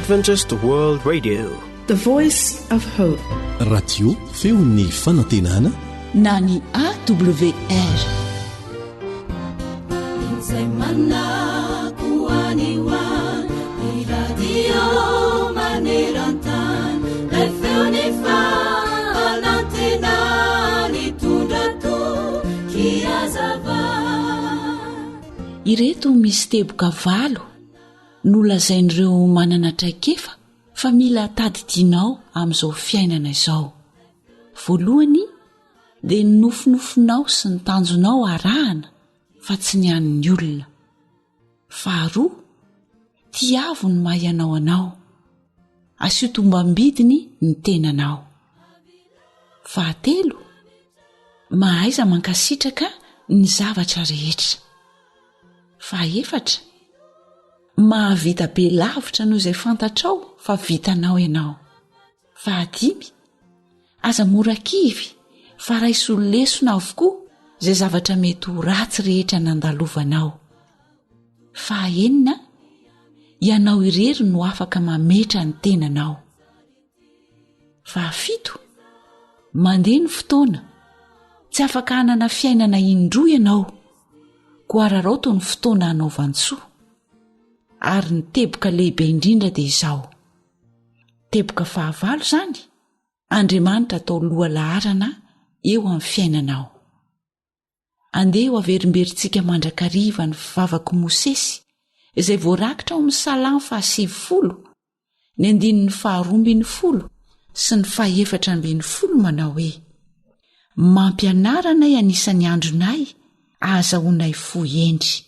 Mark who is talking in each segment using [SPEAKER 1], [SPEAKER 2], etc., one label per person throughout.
[SPEAKER 1] Adventist World Radio,
[SPEAKER 2] the voice of hope.
[SPEAKER 3] Radio feon'ny fanantenana
[SPEAKER 4] na ny AWR. Ireto misy teboka valo nolazain'ireo manana traikefa fa mila tadidianao amin'izao fiainana izao. Voalohany dia ny nofinofinao sy ny tanjonao arahana fa tsy ny an'ny olona. Faharoa, tiavo ny mahay-anao anao, asio tombam-bidiny ny tenanao. Fahatelo, mahaiza mankasitraka ny zavatra rehetra. Fahaefatra, mahavita be lavitra noho izay fantatrao fa vitanao ianao. Fahadimy, aza mora kivy fa raisolesona avokoa izay zavatra mety ho ratsy rehetra nandalovanao. Fahaenina, ianao irery no afaka mametra ny tenanao. Fahafito, mandeha ny fotoana, tsy afaka hanana fiainana indroa ianao, koa rarauto ny fotoana hanaovansoa. Ary ny teboka lehibe indrindra dia izao. Teboka fahavalo izany, Andriamanitra atao loha laharana eo amin'ny fiainanao. Andeha ho averimberintsika mandrakariva ny vavaka Mosesy izay voarakitra ao amin'ny Salamo 120, ny 112 sy ny 140 manao hoe: mampianarana anisan'ny andronay, ahazahoanay fohendry.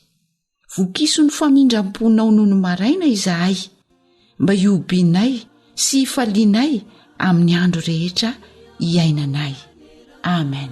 [SPEAKER 4] Vokiso ny famindram-ponao noho ny maraina izahay, mba hiobinay sy hifalianay amin'ny andro rehetra hiainanay. Amen.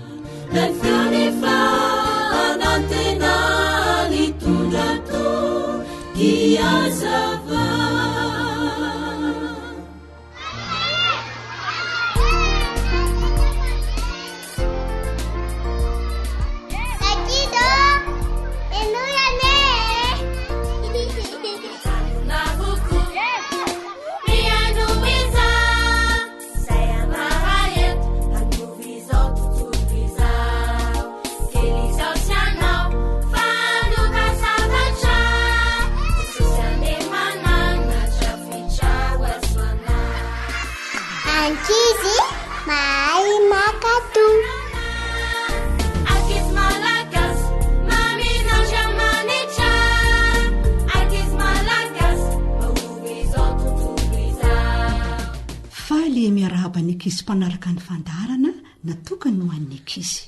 [SPEAKER 5] Miarahaba ny ankizy mpanaraka ny fandarana natokany ho an'ny ankizy.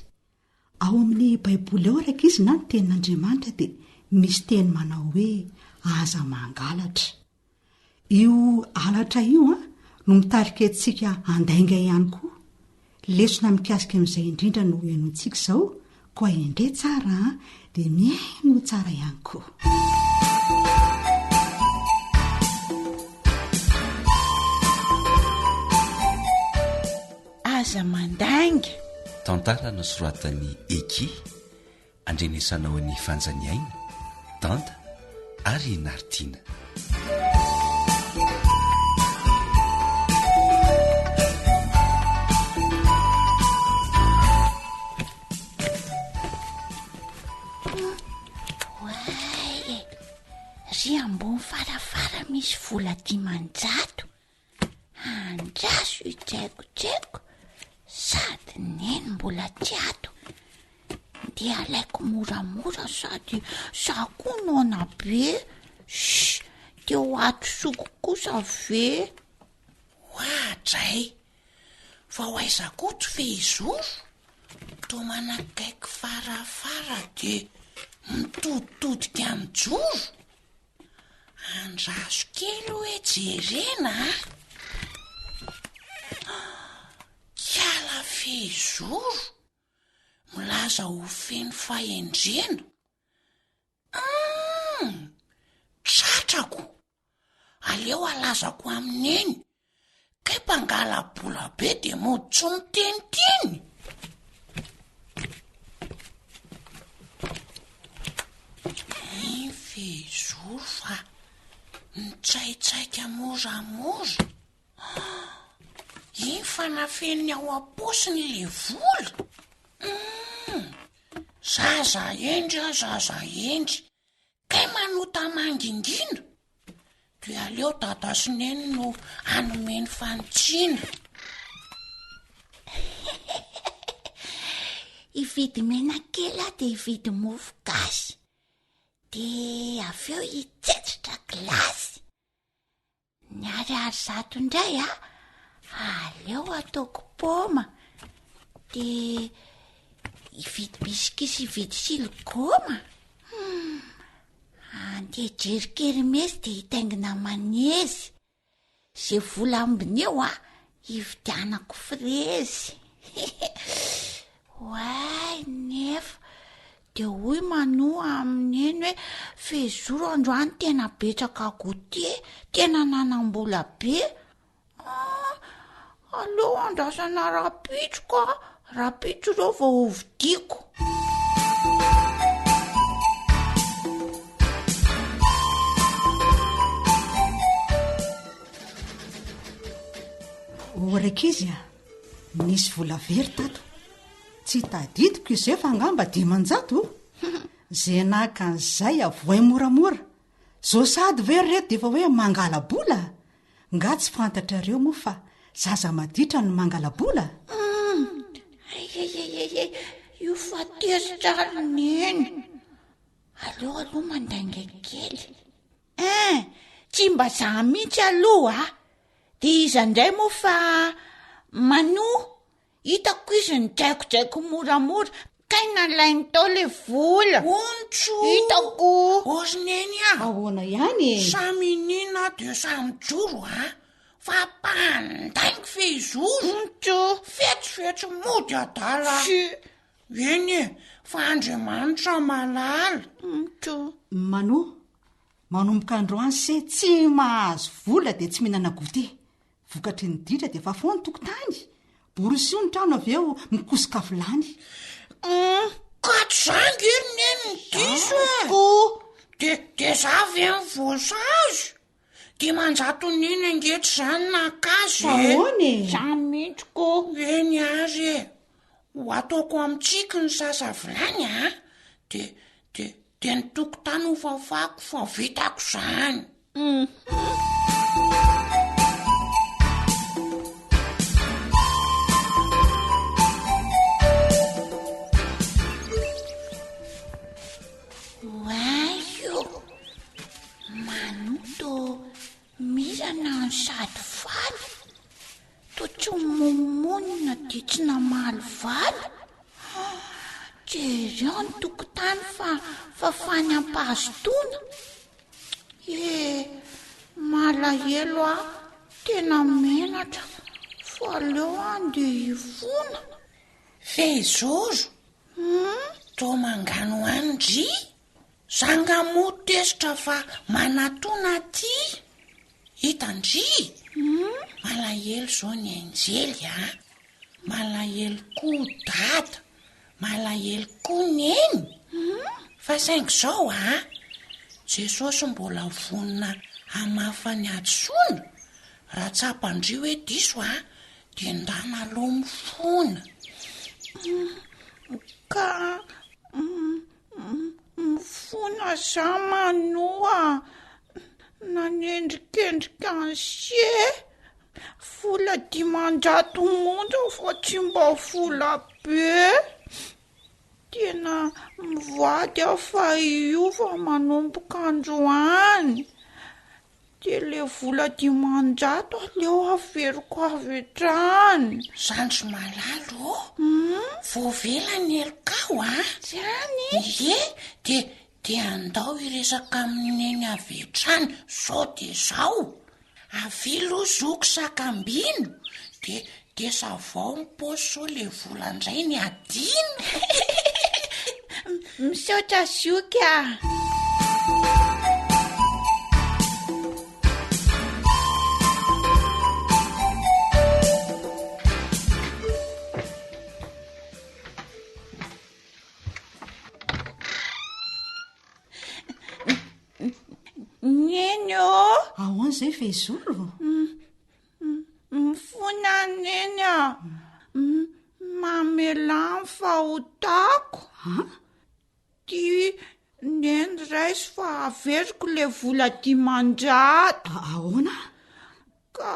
[SPEAKER 5] Ao amin'ny baiboly ao raka izy na ny tenin'Andriamanitra dia misy teny manao hoe aza mangalatra. Io alatra io no mitarika antsika andainga ihany koa. Lesona mikasika amin'izay indrindra no ianontsika izao, koa indray tsara dia miaino tsara ihany koa.
[SPEAKER 4] Aza mandainga.
[SPEAKER 6] Tantara nosoratan'ny Eki, andrenesanao ny fanjaniaina, Danta ary Nartina.
[SPEAKER 4] Ry ambony farafara misy vola 500. Andraso itrekotreko sady neny mbola tiato. Dia alaiko moramora sady sako nona be. Teo ato soko kosa ve.
[SPEAKER 7] Hoatray, fa ho aizakoto fe izoro. To manakaiky farafara dia mitoditodika amin'ny joro. Andraso kely hoe jerena. Kiala fezoro milaza ho feno fahendrena. Tratrako aleo alazako amin'eny, kay mpangala bola be dia mody tsy miteniteny. Fezoro fa mitsaitsaika mo moramora iny fanafeniny ao am-posiny le vola. Zaza endry kay manota mangingina de aleo dada sy neny no anomeny fanotsiana.
[SPEAKER 1] Ividy menakely de ividy mofo gasy de avy eo hitsetsotra glasy. Ny ariary 100 indray aleo ataoko paoma de ividy bisikisy, ividy siligoma. Andeha jerikerimesy de hitaingina manezy. Zay vola ambiny eo hividianako frezy. Way nefa de hoy manoa amin'eny hoe fezoro androany tena betsaka gote, tena nanam-bola be. Aleo andrasana rapitro reo vao hovidiako.
[SPEAKER 5] Oraka izy nisy vola very tato, tsy tadidiko izay fa angamba 500. Zay nahaka an'izay avoay moramora. Zao sady very reto de efa hoe mangala-bola. Nga tsy fantatrareo moa fa zaza maditra no mangala-bola.
[SPEAKER 1] Io fa tezitra neny. Aleo mandainga kely. Tsy mba zaha mihitsy aloha de iza indray moa fa manoa hitako izy ny draikodraiko moramora kay nalainy tao le vola.
[SPEAKER 7] Ontso
[SPEAKER 1] hitako
[SPEAKER 7] ozineny
[SPEAKER 5] ahoana ihany
[SPEAKER 7] samy nina de samy joro fa pandaingo fezoro fetsifetsy mody adala eny fa Andriamanitra malala.
[SPEAKER 5] manomboka androany se tsy mahazo vola de tsy mihinana gote. Vokatry ny ditra de fa foany tokotany. Borosy ny trano avy eo mikosoka vilany.
[SPEAKER 7] Kato zangy eri neny ny diso de zavy ny voasazo de manjato neny angetry zany nakazy
[SPEAKER 1] samitsiko
[SPEAKER 7] eny ary ho ataoko amintsika ny sasa vilany de ny tokotany ho fafako fa vitako zany.
[SPEAKER 1] Mirana ny sady valy to tsy momonina de tsy namaly valy. Jereo ny tokotany fa fafany ampahazotona. Malahelo tena menatra fa aleo andeha hivona.
[SPEAKER 7] Fezoro to mangano andry zanga motesitra fa manatona ty hitandry. Malahelo zao ny anjely malahelo koa dada, malahelo koa neny. Fa saingy zao Jesosy mbola vonina amafany atsona. Raha tsapandry hoe diso de ndana aloha mifona.
[SPEAKER 1] Ka mifona za manoa nanendrikendrika anse vola 500 monja fa tsy mba vola be. Tena mivady fa io fa manomboka androany de le vola 500 aleo averiko avy etrany.
[SPEAKER 7] Zandry malalo voavelany elokao
[SPEAKER 1] zany
[SPEAKER 7] de andao iresaka amin'eny avy etrany zao de zao avilo zoko sakambino de savao miposo le volandray ny adino.
[SPEAKER 1] Misaotra zoky Nyenyo
[SPEAKER 5] ahoana izay fa izoro
[SPEAKER 1] mifona neny a mamelany fahotako ty neny raisy fa averiko le vola dimanjato
[SPEAKER 5] ahoana
[SPEAKER 1] ka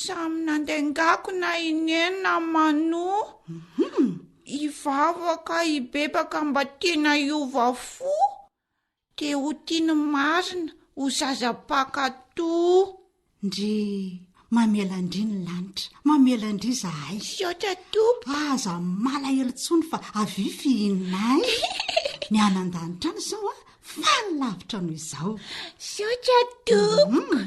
[SPEAKER 1] samy nandengako na inenina manoa ivavaka ibebaka mba tena iova fo de ho tiany marina ho zazapakato
[SPEAKER 5] ndry mamelandriny lanitra mamelandry zahay
[SPEAKER 1] sotra topo
[SPEAKER 5] aza malahelo tsony fa avify inay ny anan-danitra any zao a falavitra noho izao
[SPEAKER 1] sotra topoko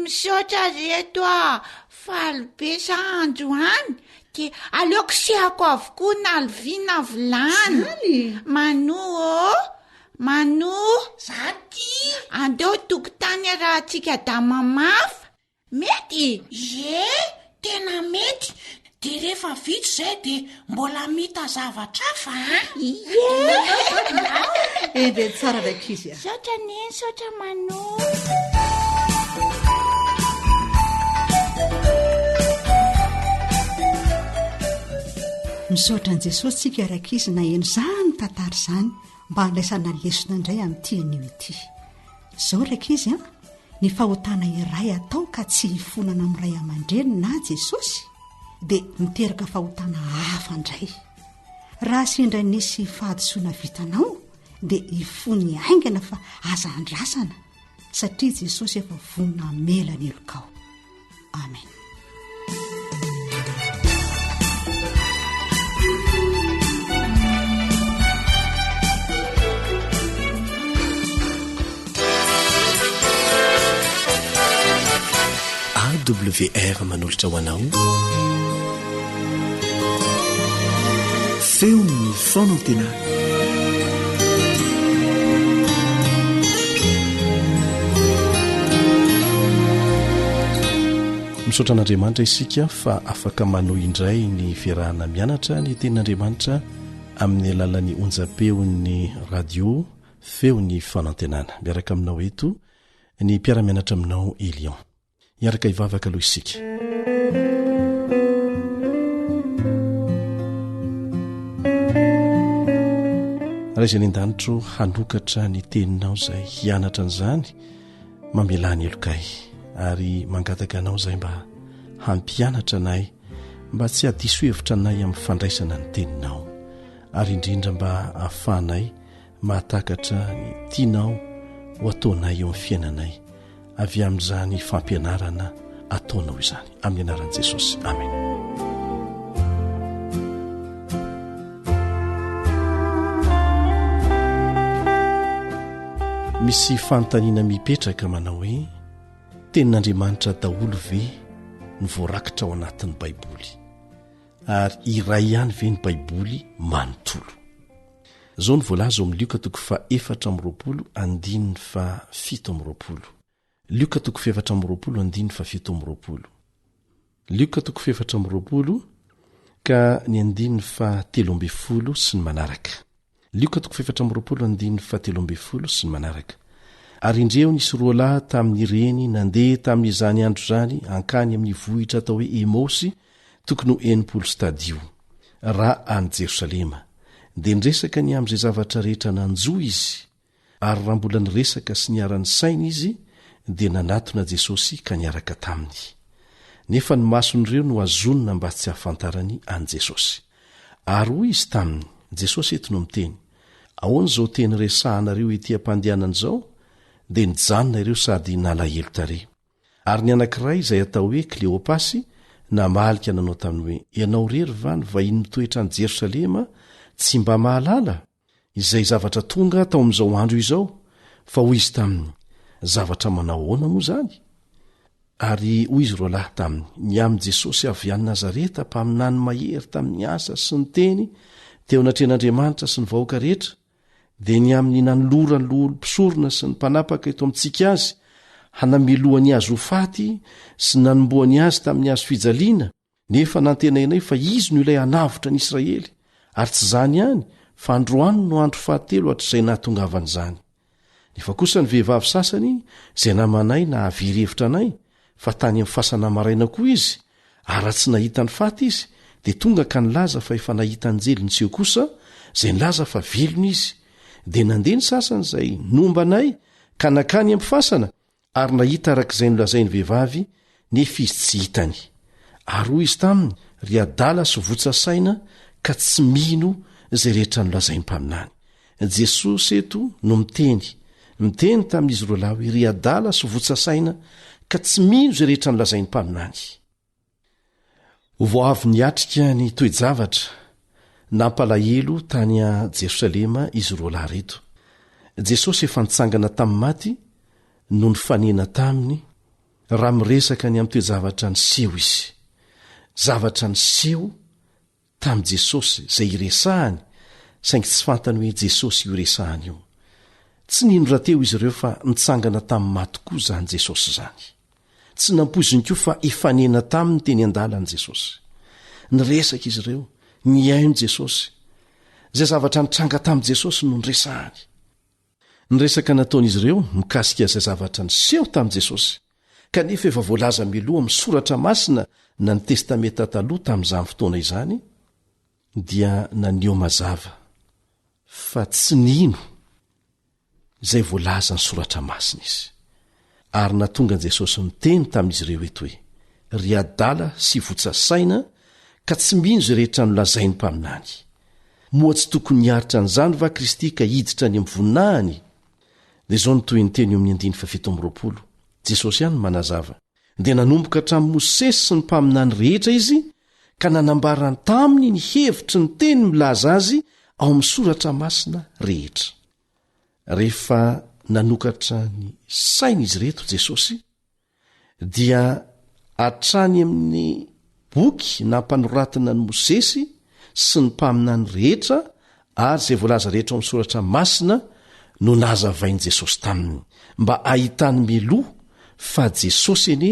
[SPEAKER 1] misaotra reto a falibe sa androany de aleoko sehako avokoa na alviana vilany manoa manoa
[SPEAKER 7] zaty
[SPEAKER 1] andeo tokotany raha atsika da mamafa mety
[SPEAKER 7] ye tena mety de rehefa vitsy zay de mbola mita zavatra fa
[SPEAKER 5] ede tsara rakizy a
[SPEAKER 1] sotra neny sotra manoa
[SPEAKER 5] misaotra an' jesosy tsika rakizy na eno zany tantary zany mba handraisana lesona indray amin'nytian'io ity zao rakizy a ny fahotana iray atao ka tsy hifonana amin'ray aman-dreny na jesosy dia miteraka fahotana hafa indray raha sindra nisy fahadisoana vitanao dia hifony aingana fa aza andrasana satria jesosy efa vonina mela ny elokao amen
[SPEAKER 3] AWR manolotra ho anao feon'ny fonantena misaotra an'Andriamanitra isika fa afaka manoh indray ny fiarahana mianatra ny tenin'Andriamanitra amin'ny alalan'ny onjam-peon'ny radio feon'ny fanantenana miaraka aminao eto ny mpiara-mianatra aminao Elion iaraka ivavaka aloha isika raha izay ny an-danitro hanokatra ny teninao izay hianatra an'izany mamelany elokay ary mangataka anao izay mba hampianatra anay mba tsy hadiso hevitra anay amin'ny fandraisana ny teninao ary indrindra mba hahafahanay mahatakatra ny tianao ho ataonay eo amin'ny fiainanay avy amin'izany fampianarana ataonao izany amin'ny anaran'i Jesosy amen misy fanontaniana mipetraka manao hoe tenin'Andriamanitra daholo ve ny voarakitra ao anatin'ny baiboly ary iray ihany ve ny baiboly manontolo zao ny voalaza ao amin'ny Lioka 4:7 Lioka 4:7 Lioka 4:7 ka ny 13 sy ny manaraka Lioka 4:13 sy ny manaraka ary indreo nisy roa lahy tamin'ireny nandeha tamin'izany andro zany ankany amin'ny vohitra atao hoe Emosy tokony ho 80 stadio raha any Jerosalema dia niresaka ny amin'izay zavatra rehetra nanjoa izy ary raha mbola niresaka sy niara-ny saina izy dia nanatona Jesosy ka niaraka taminy nefa ny mason'ireo no azonina mba tsy hafantarany an Jesosy ary hoy izy taminy Jesosy eto no miteny ahoana izao teny resahanareo ety ampandehanana izao dia nijanona ireo sady nalahelo tare ary ny anankiray izay atao hoe Kleopasy namalika nanao taminy hoe ianao rery va ny vahiny mitoetra any Jerosalema tsy mba mahalala izay zavatra tonga tao amin'izao andro izao fa hoy izy taminy zavatra manao ahoana moa zany ary hoy izy roa lahy taminy ny amin'i Jesosy avy any Nazareta mpaminany mahery tamin'ny asa sy ny teny teo anatrehan'Andriamanitra sy ny vahoaka rehetra dia ny amin'ny nanolora ny loholom-pisorona sy ny mpanapaka eto amintsika azy hanameloany azy ho faty sy nanomboany azy tamin'ny azo fijaliana nefa nantenainay fa izy no ilay hanavotra ny Israely ary tsy zany ihany fa androany no andro fahatelo hatr'izay nahatongavan'izany nefa kosa ny vehivavy sasany izay namanay na haverhevitra anay fa tany amin'ny fasana maraina koa izy ara tsy nahita ny faty izy dia tonga ka nilaza fa efa nahita anjely ny seho kosa izay nilaza fa velona izy dia nandeha ny sasany izay nombanay ka nakany amin'ny fasana ary nahita arak'izay nolazainy vehivavy nefa izy tsy hitany ary hoy izy taminy ry adala sy votsasaina ka tsy mino izay rehetra nolazainy mpaminany. Jesosy eto no miteny tamin'izy roa lahy hoe ry adala sy votsasaina ka tsy mino izay rehetra nolazainy mpaminany. Vao avy niatrika ny toe-javatra nampalahelo tany a Jerosalema izy roa lahy reto. Jesosy efa nitsangana tamin'ny maty no nifanena taminy raha miresaka ny amin'ny toe-javatra ny seho izy. Zavatra ny seho tamin'i Jesosy izay iresahany saingy tsy fantany hoe Jesosy io resahany io. Tsy nino raha teo izy ireo fa nitsangana tamin'ny maty koa zany Jesosy zany. Tsy nampoiziny koa fa ifanena taminy teny an-dalana Jesosy. Niresaka izy ireo, niaino Jesosy. Izay zavatra nitranga tamin'i Jesosy no niresahany. Niresaka nataon'izy ireo mikasika izay zavatra niseho tamin'i Jesosy. Kanefa efa voalaza miloha amin'ny soratra masina na ny testameta taloha tamin'izany fotoana izany dia naneho mazava fa tsy nino izay voalaza ny soratra masina izy. Ary natonga Jesosy miteny tamin'izy ireo eto hoe ry adala sy votsasaina ka tsy mino izay rehetra nolazainy mpaminany. Moa tsy tokony niaritra an'izany va Kristy ka hiditra any amin'ny voninahiny? Dia izao no toy ny teny eo amin'ny 7:20 Jesosy ihany manazava dia nanomboka hatramin'ny Mosesy sy ny mpaminany rehetra izy ka nanambarany taminy ny hevitry ny teny milaza azy ao amin'ny soratra masina rehetra. Rehefa nanokatra ny saina izy reto Jesosy dia hatrany amin'ny boky nampanoratana ny Mosesy sy ny mpaminany rehetra ary izay voalaza rehetra ao amin'ny soratra masina no nazavainy Jesosy taminy mba ahitany miloha fa Jesosy ene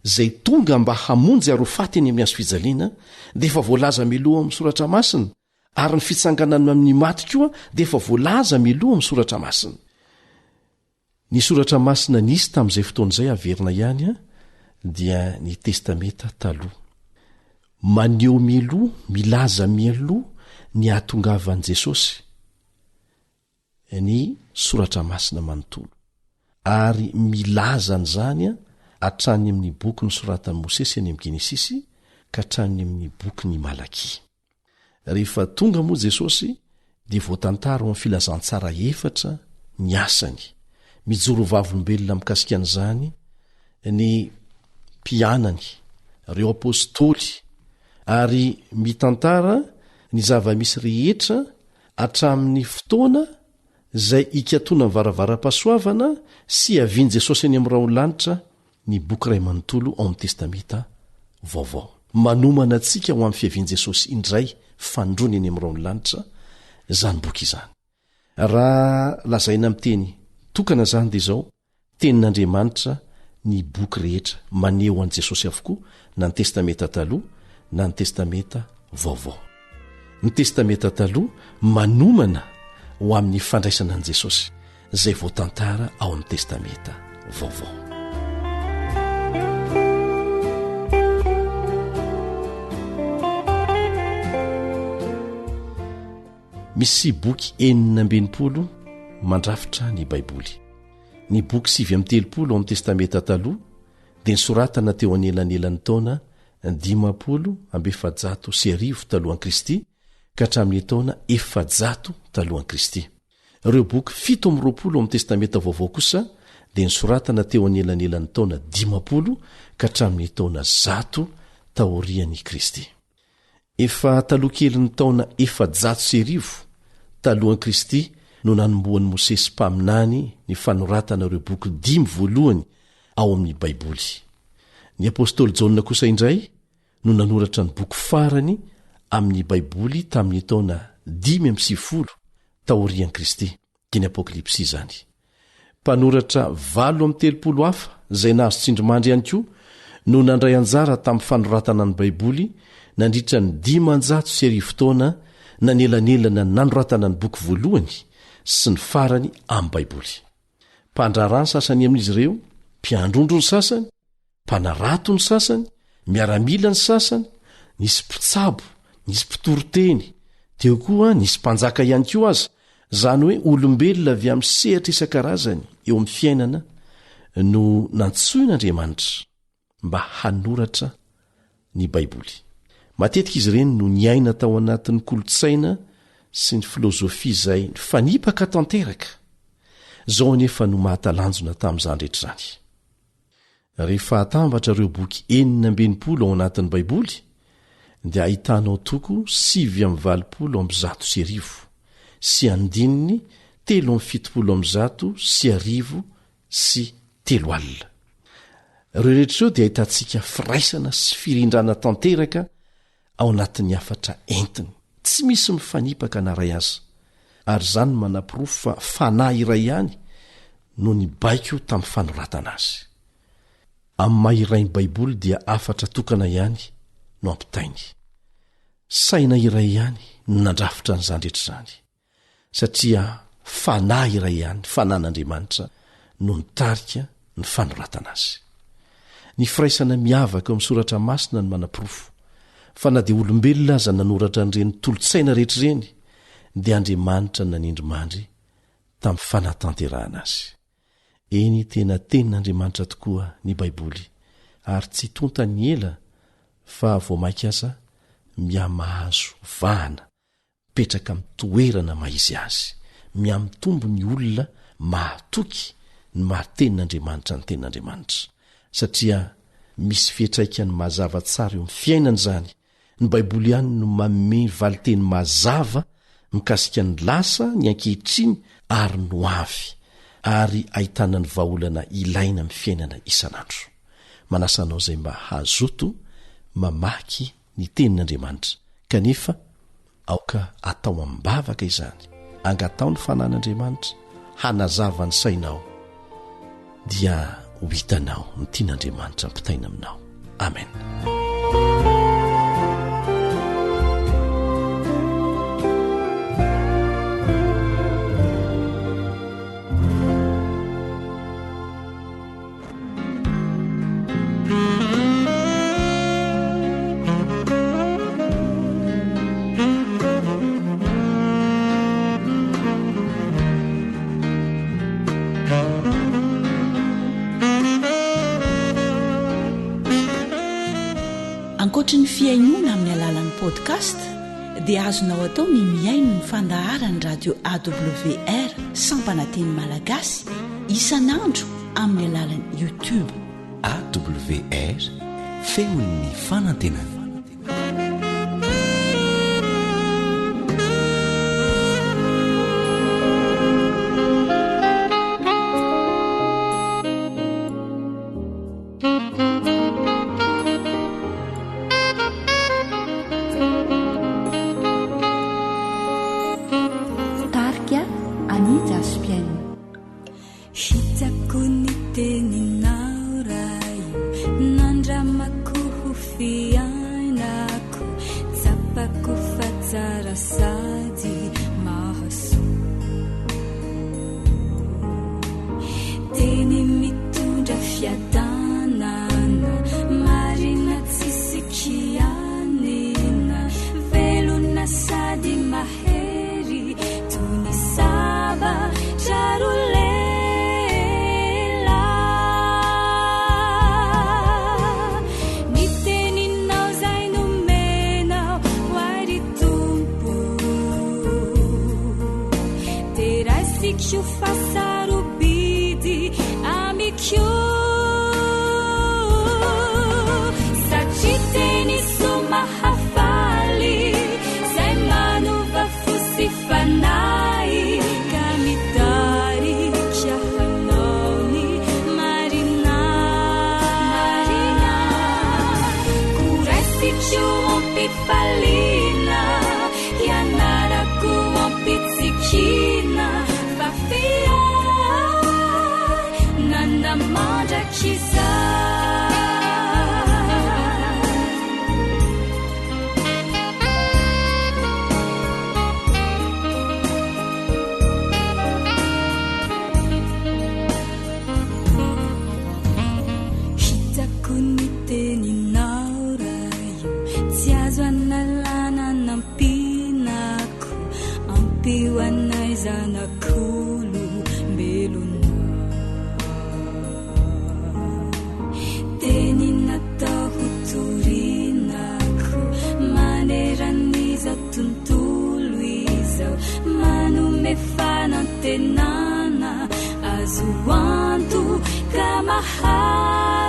[SPEAKER 3] izay tonga mba hamonjy arofaty eny amin'ny hazo fijaliana dia efa voalaza miloha amin'ny soratra masina ary ny fitsanganana amin'ny maty koa dia efa voalaza miloha amin'ny soratra masina. Ny soratra masina nisy tamin'izay fotoan'izay averina ihany dia ny testameta taloha. Maneho miloha, milaza miloha ny ahatongavan'i Jesosy ny soratra masina manontolo ary milazany zany hatrany amin'ny boky nosoratan'i Mosesy any amin'ny Genesisy ka hatrany amin'ny boky ny Malaki. Rehefa tonga moa Jesosy dia voatantara ao amin'ny filazantsara efatra ny asany, mijoro vavolombelona mikasika an'izany ny mpianany, ireo apôstôly, ary mitantara ny zava-misy rehetra hatramin'ny fotoana izay ikatona ny varavara-pahasoavana sy aviany Jesosy eny amin'ny raolanitra ny boky iray manontolo ao amin'ny testameta vaovao. Manomana antsika ho amin'ny fiaviany Jesosy indray fandrony eny amin'ny raolanitra izany boky izany. Raha lazaina amin'ny teny tokana zany dia izao tenin'Andriamanitra ny boky rehetra maneho an'i Jesosy avokoa na ny testameta taloha na ny testameta vaovao. Ny testameta taloha manomana ho amin'ny fandraisana an'i Jesosy izay voatantara ao amin'ny testameta vaovao. Misy boky 920 mandrafitra ny Baiboly. Ny boky 730 ao amin'ny testameta taloha dia nisoratana teo anelanelan'ny taona 500 talohan'i Kristy ka hatramin'ny taona 400 talohan'i Kristy. Ireo boky 720 ao amin'ny testameta vaovao kosa dia nisoratana teo anelanelan'ny taona 50 ka hatramin'ny taona 100 taorian'i Kristy. Efa taloha kelin'ny taona 400 talohan'i Kristy no nanomboan'i Mosesy mpaminany ny fanoratana ireo boky 5 voalohany ao amin'ny Baiboly. Ny apôstôly Jaona kosa indray no nanoratra ny boky farany amin'ny Baiboly tamin'ny taona 590 taorian'i Kristy, ny Apokalipsy izany. Mpanoratra 730 hafa izay nahazo tsindrimandry ihany koa no nandray anjara tamin'ny fanoratana ny Baiboly nandritra ny 500 taona nanelanelana nanoratana ny boky voalohany sy ny farany amin'ny Baiboly. mpandrara ny sasany amin'izy ireo, mpiandrondro ny sasany, mpanarato ny sasany, miaramila ny sasany, nisy mpitsabo, nisy mpitoroteny, teo koa nisy mpanjaka ihany koa aza, zany hoe olombelona avy amin'ny sehatra isan-karazany eo amin'ny fiainana no nantsoin'Andriamanitra mba hanoratra ny Baiboly. Matetika izy ireny no niaina tao anatin'ny kolotsaina sy ny filozofia izay fanipaka tanteraka. Zao anefa no mahatalanjona tamin'izany rehetra izany. Rehefa atambatra ireo boky 420 ao anatin'ny Baiboly, dia ahitanao toko 720 sy andininy 370 sy 3 alina. Ireo rehetra dia ahitantsika firaisana sy firindrana tanteraka ao anatin'ny afatra entiny, tsy misy mifanipaka naray aza, ary zany manapirofo fa fanahy iray ihany no nibaiko tamin'ny fanoratana azy. Amin'ny mahirain'ny Baiboly dia afatra tokana ihany no ampitainy. Saina iray ihany no nandrafitra n'izany rehetra izany, satria fanahy iray ihany fanan'Andriamanitra no nitarika ny fanoratana azy. Ny firaisana miavaka amin'ny soratra masina ny manapirofo fa na dia olombelona aza nanoratra an'ireny tolotsaina rehetra ireny, dia Andriamanitra nanindromandry tamin'ny fanatanterahana azy. Eny tena tenin'Andriamanitra tokoa ny Baiboly, ary tsy tonta ny ela fa vao maika aza miamahazo vahana petraka amin'ny toerana maizy azy, miamitombo ny olona mahatoky ny mahatenin'Andriamanitra ny tenin'Andriamanitra, satria misy fiatraikany mazava tsara eo amin'ny fiainana izany. Ny Baiboly ihany no manome valiteny mazava mikasika ny lasa, ny ankehitriny ary no avy, ary ahitana ny vahaolana ilaina amin'ny fiainana isanandro. Manasanao izay mba hazoto mamaky ny tenin'Andriamanitra, kanefa aoka atao ambavaka izany, angatao ny fanan'Andriamanitra, hanazava ny sainao, dia ho hitanao ny tian'Andriamanitra ampitaina aminao. Amen.
[SPEAKER 4] Ankoatra ny fiainoana amin'ny alalan'ny podcast, dia azonao atao ny miaino ny fandaharany radio AWR sampananteny malagasy isanandro amin'ny alalan'ny YouTube.
[SPEAKER 6] AWR feon'ny fanantenana.
[SPEAKER 8] zanak'olo mbelona teny natao hotorinako maneran'iza tontolo izao manome fanantenana azo anto ka maharitra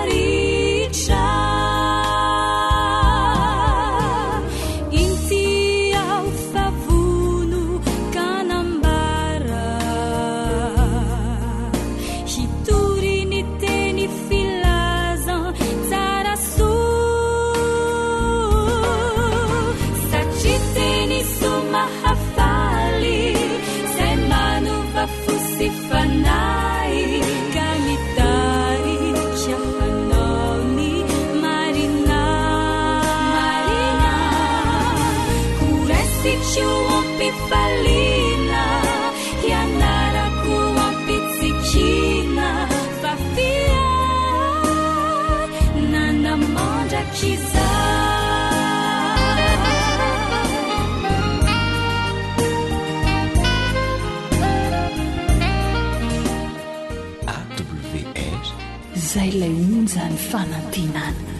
[SPEAKER 8] falina hianarako ampitsikina fafia nanamandrakiza
[SPEAKER 6] AWR
[SPEAKER 4] zay lay onjany fanantinana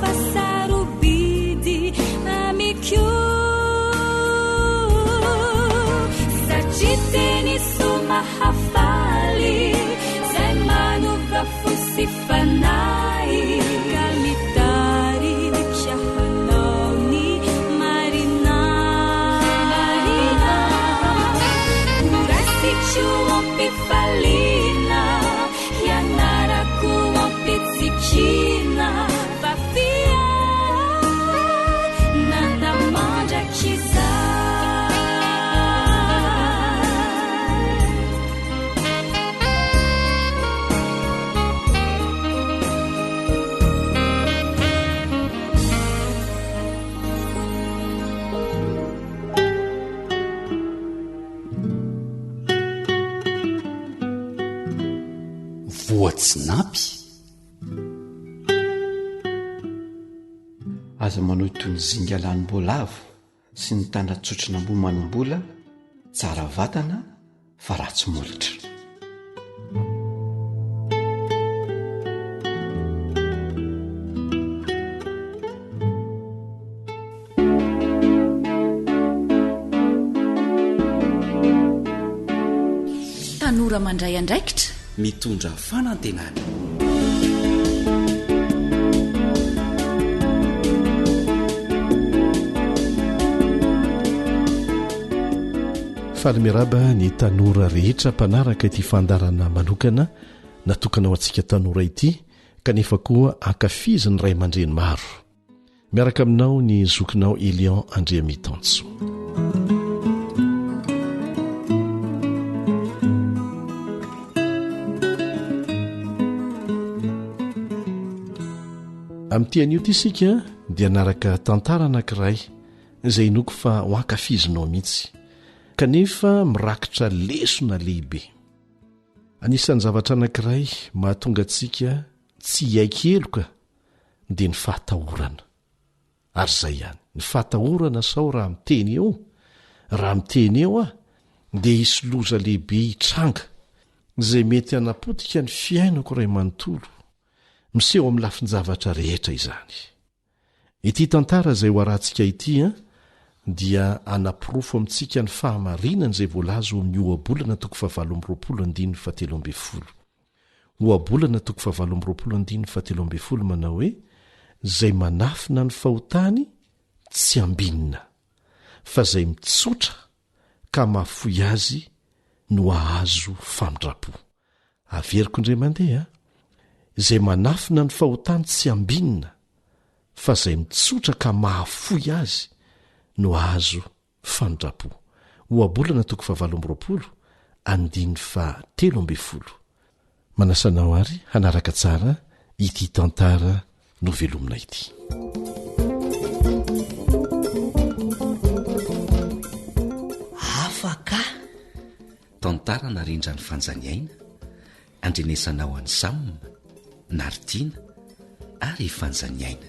[SPEAKER 8] fasarobidi amikyo saciteny somahafaly zay manova fosifanay kalitary kiahanaony marina orasikyo ampifalina hianarako ampitsikina
[SPEAKER 6] voatsinapy aza manao toy ny zingalanymbolavo sy ny tandratsotrina mbomanombola tsara vatana fa ratsy molitra
[SPEAKER 4] tanora mandray andraikitra
[SPEAKER 6] mitondra fanantenana
[SPEAKER 3] falymiraba ny tanora rehetra mpanaraka ity fandarana manokana natokana ao antsika tanora ity kanefa koa ankafiziny ray aman-dreny maro miaraka aminao ny zokinao Elion Andriamitanso amin'tian'io ty isika dia naraka tantara anankiray izay inoko fa ho ankafizinao mihitsy kanefa mirakitra lesona lehibe anisan'ny zavatra anankiray mahatonga antsika tsy haikeloka dia ny fahatahorana ary izay ihany ny fahatahorana sao raha miteny eo raha miteny eo dia hisy loza lehibe hitranga izay mety hanapotika ny fiainako ray manontolo miseho amin'ny lafin-javatra rehetra izany ity tantara izay ho arantsika ity dia anaporofo amintsika ny fahamarinana izay voalaza amin'ny ohabolana 7:20 ohabolana 7:20 manao hoe izay manafina ny fahotany tsy ambinina fa izay mitsotra ka mahafoy azy no ahazo famindrapo averiko indray mandeha izay manafina ny fahotany tsy ambinina fa izay mitsotra ka mahafoy azy no azo famindrapo ohabolana 7:20 manasanao ary hanaraka tsara ity tantara no velomina ity
[SPEAKER 6] afaka tantara narindra ny fanjaniaina andrenesanao any samina naridiana ary fanjaniaina.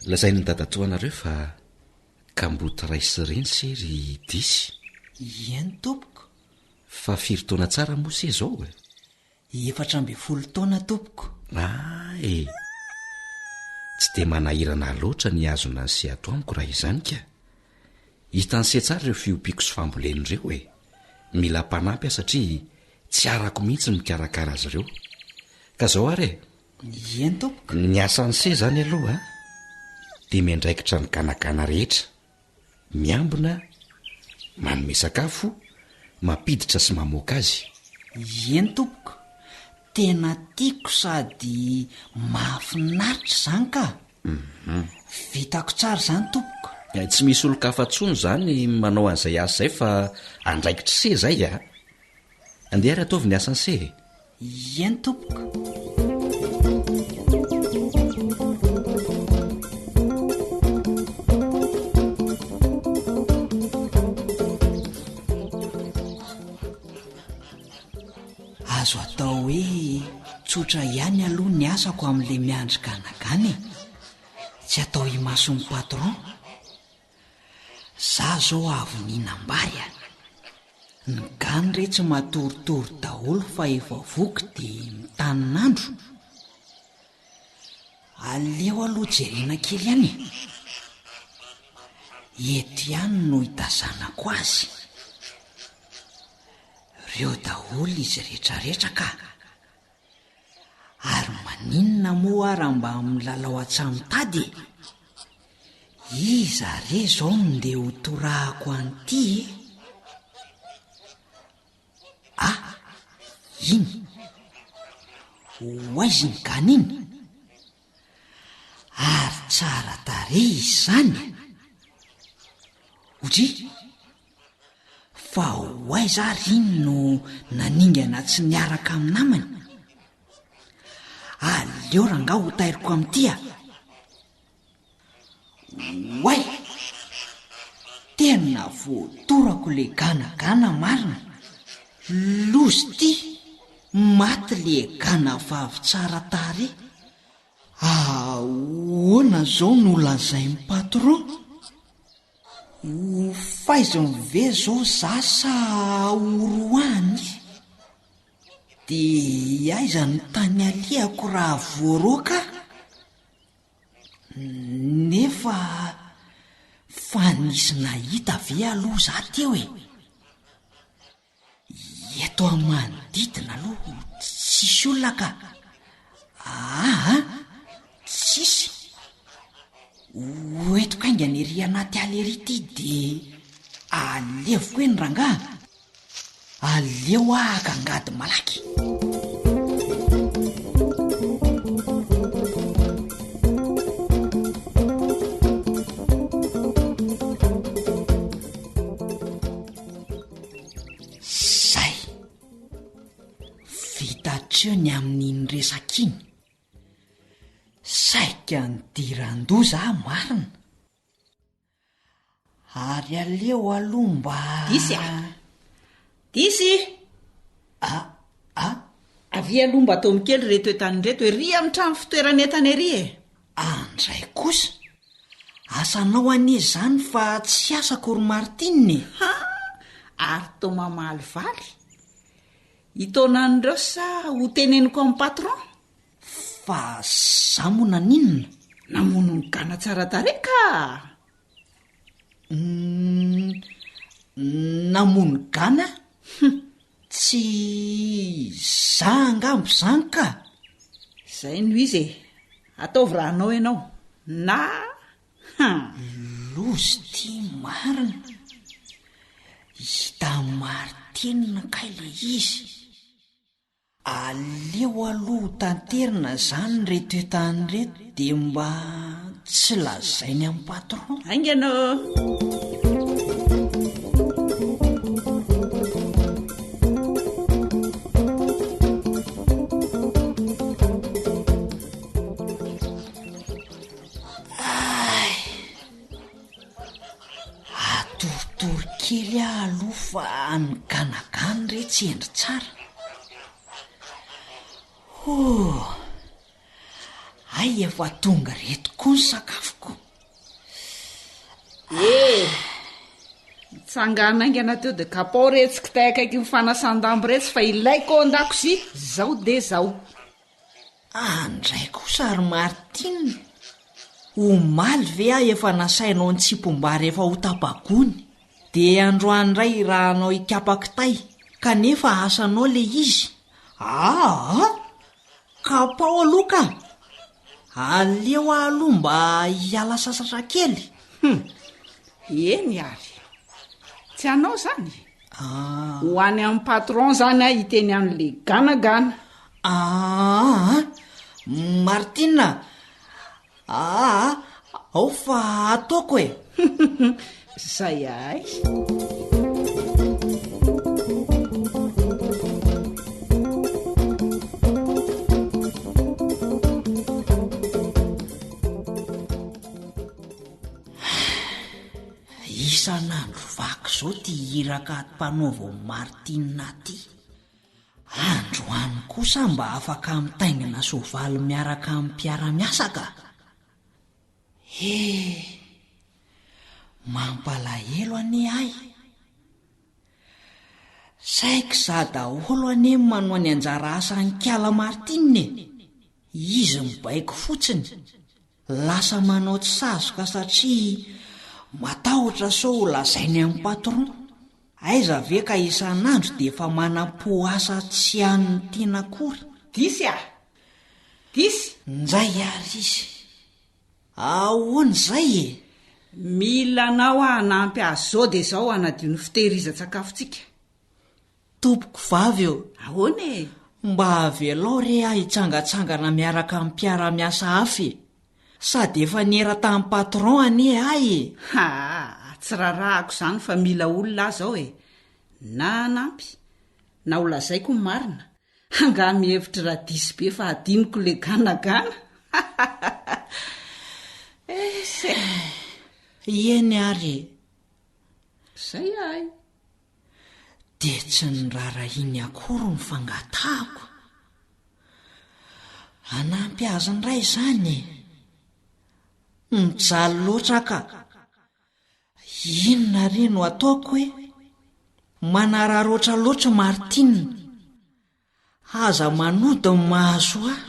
[SPEAKER 6] Lazainy ny dadatoanareo fa kamboty ray sy reny sery disy.
[SPEAKER 9] Eny tompoko.
[SPEAKER 6] Fa firy taona tsara moa se zao e?
[SPEAKER 9] 14 taona tompoko.
[SPEAKER 6] Tsy dia manahirana loatra ny azona ny se ato amiko raha izany ka. Hitan'ny se tsara ireo fiompiako sy fambolen'ireo e. Mila mpanampy satria tsy arako mihitsy ny mikarakara azy ireo. Ka zao ary e.
[SPEAKER 9] Eny tompoko.
[SPEAKER 6] Ny asan'ny se zany aloha dia miandraikitra ny ganagana rehetra, miambina, manome sakafo, mampiditra sy mamoaka azy.
[SPEAKER 9] Eny tompoko. Tena tiako sady mahafinaritra zany ka. Vitako tsara zany tompoko.
[SPEAKER 6] Tsy misy olo-kafa-tsony zany manao an'izay asa izay fa andraikitra se zay a. Andeha ary ataovy ny asan'ny se.
[SPEAKER 9] Eny tompoko. Azo atao hoe tsotra ihany aloha ny asako amin'ilay miandry ganagana. Tsy atao himason'ny patron. Za zao avy nihinam-bary a. Ny gany re tsy matoritory daholo fa efa voky dia mitanin'andro. Aleo aloha jerena kely ihany. Eto ihany no hitazanako azy. Reo daholo izy rehetrarehetra ka. Ary maninona moa raha mba milalao atsamitady? Iza re zao ndeha ho torahako an'ity e? Iny hoaizy ny gany iny. Ary tsara tarehy izy zany. Otry fa hoaiza ary iny no naningana tsy niaraka amin'ny namany. Aleo ranga ho tairiko amin'ity a. Hoay, tena voatorako le ganagana marina. Lozy ty, maty le gana vavy tsara tarehy. Ahoana zao no lazain'ny patron? Faizony ve zao za sa horoany? Dia aiza ny tany aliako raha voaroaka? Nefa fa nisy nahita ve aloha za teo e? Eto amin'ny manodidina aloha tsisy olona ka. Tsisy. Oeto kaingany ery anaty ala ery ity dia alevoko hoe ny rangaha. Aleo ahaka angady malaky. Zay vitatreo ny amin'iny resak'iny. Saika ny diran-doza marina. Ary aleo aloha mba
[SPEAKER 4] Disy avy aloha mba atao mikely reto etany reto ery amin'ny trano fitoerana entana ery e.
[SPEAKER 9] Andray kosa asanao anie zany fa tsy asako ry Martininy.
[SPEAKER 4] Ary to mamaly valy hitonan'ireo sa ho teneniko amin'ny patron?
[SPEAKER 9] Fa za moa naninona?
[SPEAKER 4] Namono ny gana tsara tarehy ka.
[SPEAKER 9] Namono gana? Tsy za angambo zany ka.
[SPEAKER 4] Zay no izy e. Ataovy raha anao ianao na
[SPEAKER 9] lozy ty marina. Hita Martinina kay le izy. Aleo aloha tanterina zany reto etany reto dia mba tsy lazainy amin'ny patron.
[SPEAKER 4] Aingana.
[SPEAKER 9] kely aloha fa ny ganagany re tsy endry tsara. Ay, efa tonga reto koa ny sakafoko.
[SPEAKER 4] Mitsanganaingana teo de kapao retsika tay akaiky ny fanasan-dambo retsy fa ilaiko ao an-dakozia zao de zao.
[SPEAKER 9] Andray kosa ary Martina, omaly ve aho efa nasainao ny tsipom-bary efa ho tapakony, de androany ray raha anao ikapakitay kanefa asanao le izy. Kapao aloha ka, aleo aloha mba hiala sasatra kely.
[SPEAKER 4] Eny ary, tsy anao zany ho any amin'ny patron zany a hiteny an'le ganagana.
[SPEAKER 9] Martina, ao fa ataoko e.
[SPEAKER 4] Zay ay.
[SPEAKER 9] Isan'andro vaky zao ty iraka mpanaova Martina ty. Androany kosa mba afaka mitaingina soavaly miaraka amin'ny mpiara-miasa ka. Mampalahelo ane ay. Saiko za daholo ane manao ny anjara asany Kiala Martina. Izy mibaiko fotsiny, lasa manao tsy sazoka satria matahotra so ho lazainy amin'ny patron. Aiza ve ka isan'andro de efa manam-po asa tsy an'ny tena akory.
[SPEAKER 4] Disy
[SPEAKER 9] Nzay ary izy. Ahoana zay e?
[SPEAKER 4] Mila anao hanampy azy zao de zao hanadio ny fitehirizan-tsakafontsika.
[SPEAKER 9] Tompoko vavy eo.
[SPEAKER 4] Ahoana e?
[SPEAKER 9] Mba avelao re aho hitsangatsangana miaraka amin'ny mpiara-miasa hafa. Sady efa nera tamin'ny patron ane ay e.
[SPEAKER 4] Tsy rarahako zany fa mila olona zao e. Na anampy na ho lazaiko ny marina, anga mihevitra raha disy be fa adiniko le ganagana.
[SPEAKER 9] Eny ary.
[SPEAKER 4] Zay ay.
[SPEAKER 9] De tsy ny rarahiny akory ny fangatahako. Anampy azy ny ray zany e. Mijaly loatra ka. Inona re no ataoko e? Manararoatra loatra Martina. Aza manody ny mahazo ahy.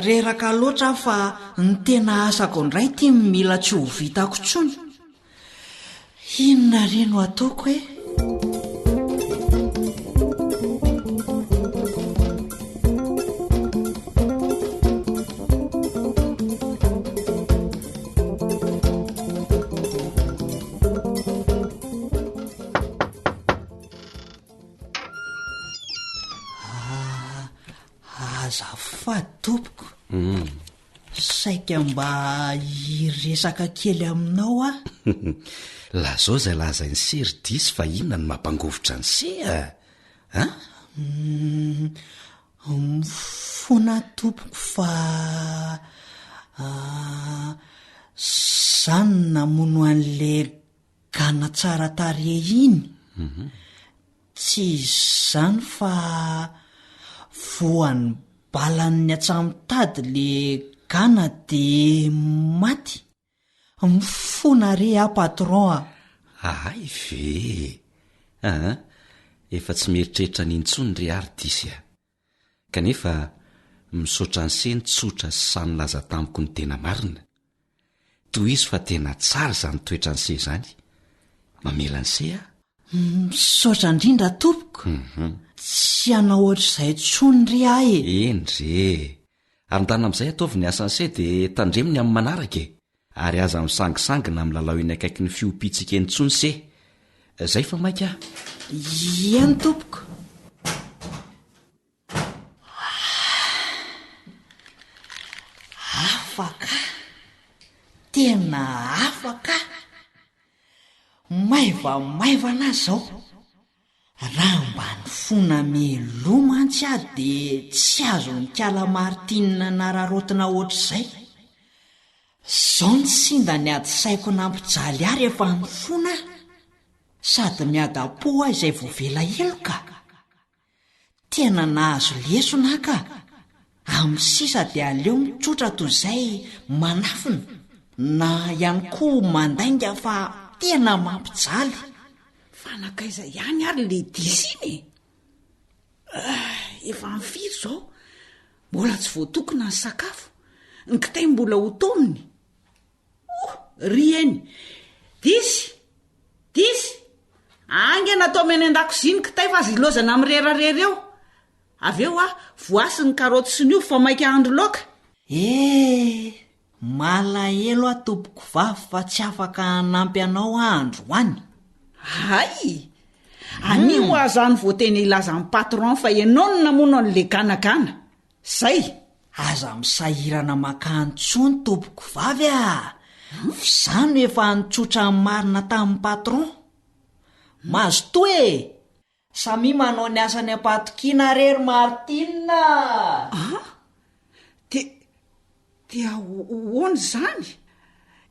[SPEAKER 9] Reraka loatra fa ny tena asako indray ty mila tsy ho vitako tsony. Inona re no ataoko e? Azafady tompoko. Saika mba hiresaka kely aminao a.
[SPEAKER 6] Lazao zay laza ny sery disy fa inona ny mampangovotra ny se
[SPEAKER 9] Fona tompoko fa zany namono an'le gana tsara tare iny. Tsy zany fa voan'ny balan'ny atsamitady le gana de maty. Mifona re a patron a.
[SPEAKER 6] Ay ve. Efa tsy mieritreritra n'intsony re ary disy a. Kanefa misaotra ny seny tsotra sy samy laza tamiko ny tena marina. Toy izy fa tena tsara zany toetra ny se zany. Mamela ny se a.
[SPEAKER 9] Misaotra indrindra tompoko. Tsy anao ohatr'izay tsony ry ahy e.
[SPEAKER 6] Endre. Arintana amin'izay ataovy ny asan'ny se de tandreminy amin'ny manaraka e. Ary aza misangisangina amin'ny lalao eny akaiky ny fiopitsika eny tsony se. Zay fa maika.
[SPEAKER 9] Eny tompoko. Afaka. Tena afaka. Maivana zao. Raha mba ny fona meloma antsy aho de tsy azo ny Kiala Martina nararotina ohatr'izay. Zao ny sinda ny ady saiko nampijaly ary efa ny fona. sady miada-po ah izay voavela eloka. Tena nahazo lesona ka amin'ny sisa dia aleo mitsotra toy izay manafina na ihany koa mandainga fa tena mampijaly.
[SPEAKER 1] Fanakaiza ihany ary le disiny efa mifiry izao mbola tsy voatokona ny sakafo ny kitay mbola ho tominy. Ry eny disy ange natao meny an-dakozia ny kitay fa azy ilozana amin'ny rerarera eo avy eo voasy ny karoty sy ny ovy fa maika andro laoka.
[SPEAKER 9] Malahelo tompoko vavy fa tsy afaka hanampy anao andro hoany.
[SPEAKER 1] Hay anio azany voateny ilaza amin'ny patron fa ianao no namono an'le ganagana zay.
[SPEAKER 9] Aza misahirana makantsony tompoko vavy zany efa nitsotra ny marina tamin'ny patron. Mazo to samy manao ny asany apatokiana rery Martina.
[SPEAKER 1] Dia hoany zany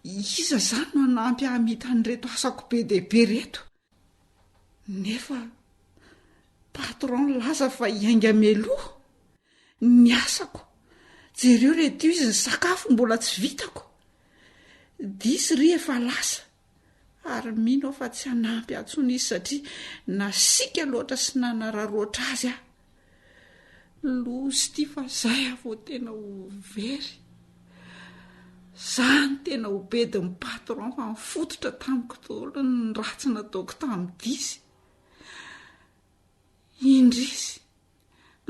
[SPEAKER 1] iza zany no anampy hamita an'reto asako be dehibe reto nefa patron laza fa hiainga meloha ny asako jereo reto izy ny sakafo mbola tsy vitako disy ry efa lasa ary mino fa tsy hanampy atsony izy satria nasika loatra sy nanararoatra azy lozy ty fa zay avo tena ho very zany tena ho bedy ny patron fa mifototra tamiko daholo ny ratsy nataoko tamin'ny disy. Indrisy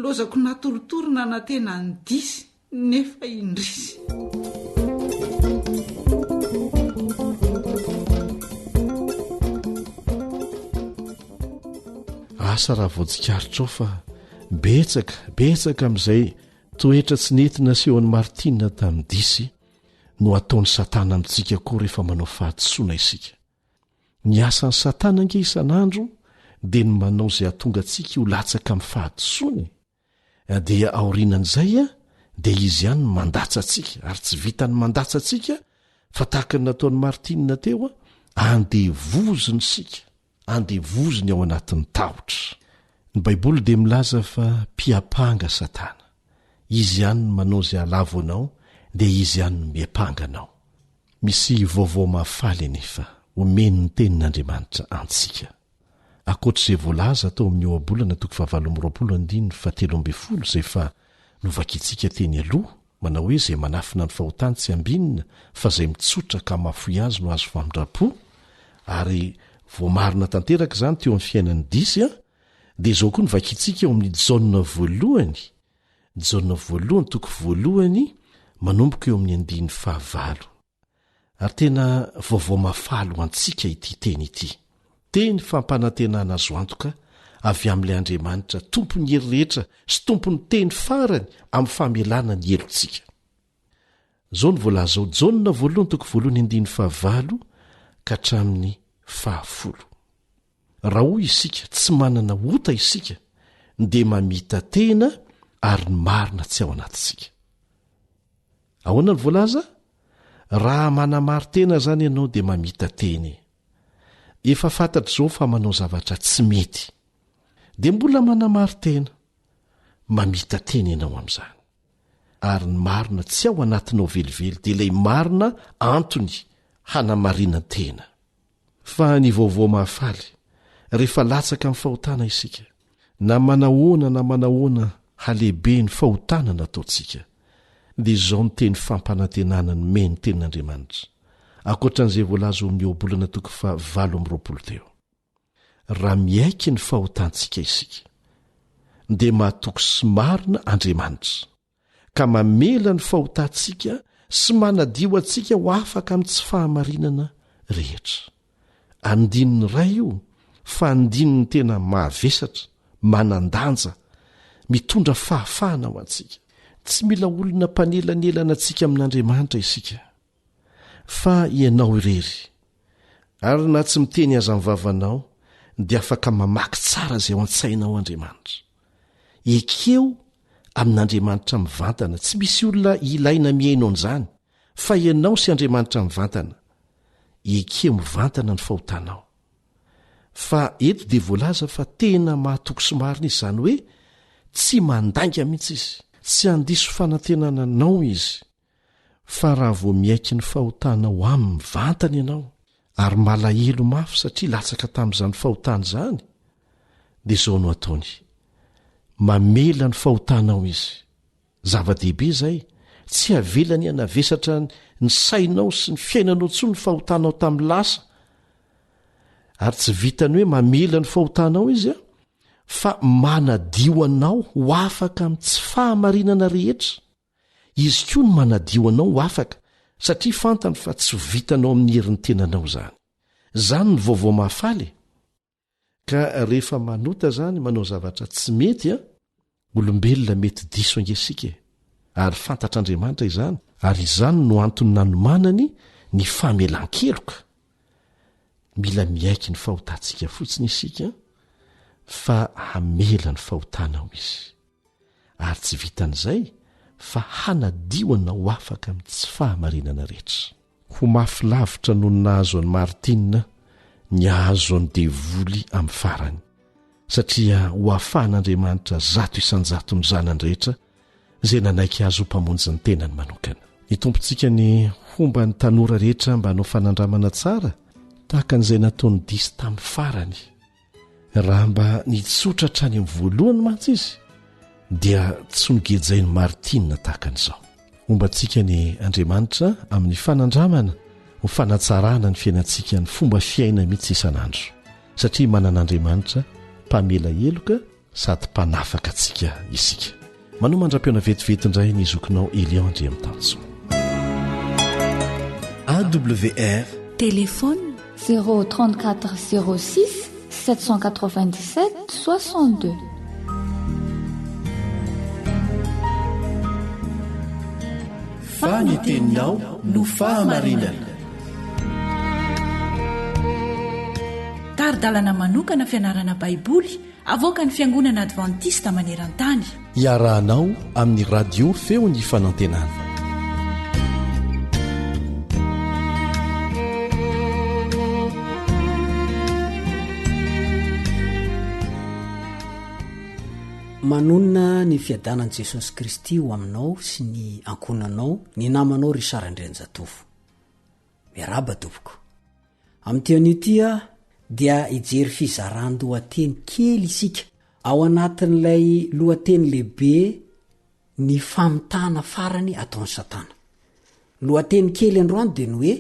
[SPEAKER 1] lozako natorotorona na tena ny disy nefa indrisy.
[SPEAKER 3] Asa raha voatsikaritra ao fa betsaka amin'izay toetra tsy nentina sehon'ny Martina tamin'ny disy no ataon'ny Satana amintsika koa rehefa manao fahatsoana isika. Ny asan'ny Satana ange isan'andro dia ny manao izay hahatonga antsika ho latsaka amin'ny fahatsoany. Dia aorianan'izay dia izy ihany mandatsa antsika ary tsy vitany mandatsa antsika fa tahaka ny nataon'ny Martina teo andevozony sika, andevozony ao anatin'ny tahotra. Ny Baiboly dia milaza fa mpiapanga Satana. Izy ihany no manao izay halavo anao dia izy ihany no miapanga anao. Misy vaovao mahafaly anefa omeny ny tenin'Andriamanitra antsika. Ankoatr'izay voalaza tao amin'ny ohabolana 7:13 izay fa novakitsika teny aloha manao hoe izay manafina ny fahotany tsy ambinina fa izay mitsotra ka mafoy azy no azo famindrapo ary voamarina tanteraka izany teo amin'ny fiainan'ny disy dia izao koa novakitsika eo amin'ny Jaona voalohany 1 manomboka eo amin'ny 15 ary tena vaovao mafaly ho antsika ity teny ity. Teny fampanantenana azo antoka avy amin'ilay Andriamanitra tompony hery rehetra sy tompony teny farany amin'ny famelana ny helontsika. Zao ny voalaza ao Jaona 1:15 ka hatramin'ny 10. Raha hoy isika tsy manana ota isika dia mamita tena ary ny marina tsy ao anatintsika. Ahoana ny voalaza? Raha manamary tena zany ianao dia mamita teny. Efa fantatra izao fa manao zavatra tsy mety dia mbola manamary tena, mamita tena ianao amin'izany. Ary ny marina tsy ao anatinao velively dia ilay marina antony hanamariana tena. Fa ny vaovao mahafaly rehefa latsaka amin'ny fahotana isika na manahoana halehibe ny fahotana nataontsika dia izao ny teny fampanantenana ny meny tenin'Andriamanitra ankoatran'izay voalaza amin'ny ohabolana 7 teo. Raha miaiky ny fahotantsika isika dia mahatoky sy marina Andriamanitra ka mamela ny fahotantsika sy manadio antsika ho afaka amin'ny tsy fahamarinana rehetra. Andininy ray io fa andininy tena mahavesatra, manandanja, mitondra fahafahana ho antsika. Tsy mila olona mpanelanelana antsika amin'Andriamanitra isika fa ianao irery ary na tsy miteny aza amin'ny vavanao dia afaka mamaky tsara izay ao an-tsainao Andriamanitra. Ekeo amin'Andriamanitra mivantana, tsy misy olona ilaina miainao an'izany fa ianao sy Andriamanitra mivantana. Ekeo mivantana ny fahotanao fa eto dia voalaza fa tena mahatoko sy marina izy izany hoe tsy mandanga mihitsy izy tsy handiso fanantenana anao izy fa raha vo miaiky ny fahotanao amin'ny mivantana ianao ary malahelo mafy satria latsaka tamin'izany fahotana izany dia izao no ataony mamela ny fahotanao izy zava-dehibe izay tsy havelany hanavesatra ny sainao sy ny fiainanao tsoa ny fahotanao tamin'ny lasa ary tsy vitany hoe mamela ny fahotanao izy a fa manadio anao ho afaka amin'ny tsy fahamarinana rehetra izy koa no manadio anao ho afaka satria fantany fa tsy vitanao amin'ny herin'ny tenanao izany ny vaovao mahafaly ka rehefa manota zany manao zavatra tsy mety a olombelona mety diso angesika ary fantatr'Andriamanitra izany ary izany no antony nanomanany ny famelan-keloka mila miaiky ny fahotantsika fotsiny isika fa hamela ny fahotanao izy ary tsy vitan'izay fa hanadioanao ho afaka amin'ny tsy fahamarinana rehetra ho mafilavitra noho ny nahazo any Martina ny ahazo any devoly amin'ny farany satria ho afahan'Andriamanitra 100% ny zanany rehetra izay nanaiky azo ho mpamonjy ny tenany manokana ny tompontsika ny homba ny tanora rehetra mba hanao fanandramana tsara tahaka an'izay nataony disy tamin'ny farany raha mba nitsotra hatrany amin'ny voalohany mantsy izy dia tsy nigejainy Martina tahaka an'izao hombantsika ny Andriamanitra amin'ny fanandramana ho fanatsarana ny fiainantsika ny fomba fiaina mihitsy isan'andro satria manan'Andriamanitra mpamela heloka sady mpanafaka antsika isika manao mandra-piona vetivety indray ny zokinao Elion Andria amin'ny tanso
[SPEAKER 2] AWR
[SPEAKER 10] téléphone 034 06 797 62
[SPEAKER 2] faniteninao no fahamarinana
[SPEAKER 4] taridalana manokana fianarana baiboly avoaka ny fiangonana advantista maneran-tany
[SPEAKER 3] iarahanao amin'ny radio feo ny fanantenana
[SPEAKER 11] manonona ny fiadanan'i Jesosy Kristy ho aminao sy ny ankonanao ny namanao ry Sarandrenjatovo miaraba tompoko amin'ity anio tia dia ijery fizaran-dohateny kely isika ao anatin'ilay lohateny lehibe ny famitana farany ataon'ny Satana lohateny kely androany dia ny hoe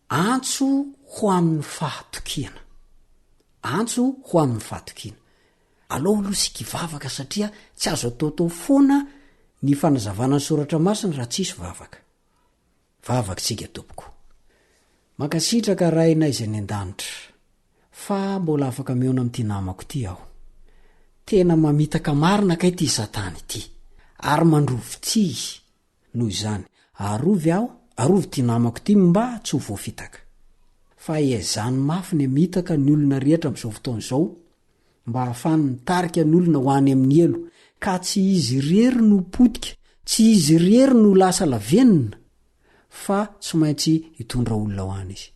[SPEAKER 11] antso ho amin'ny fahatokiana antso ho amin'ny fahatokiana aloha aloha sikivavaka satria tsy azo ataotao foana ny fanazavana ny soratra masina raha tsisy vavaka tsika tompoko makasitraka raina izay ny an-danitra fa mbola afaka meona amin'ity namako ity aho tena mamitaka marina kay ity Satana ity ary mandrovi-tsy noho izany arovy ity namako ity mba tsy ho voafitaka fa iazany mafy ny mitaka ny olona rehetra amin'izao fotoana izao mba hahafany nitarika ny olona ho any amin'ny elo ka tsy izy rery no potika tsy izy rery no lasa lavenina fa tsy maintsy hitondra olona ho any izy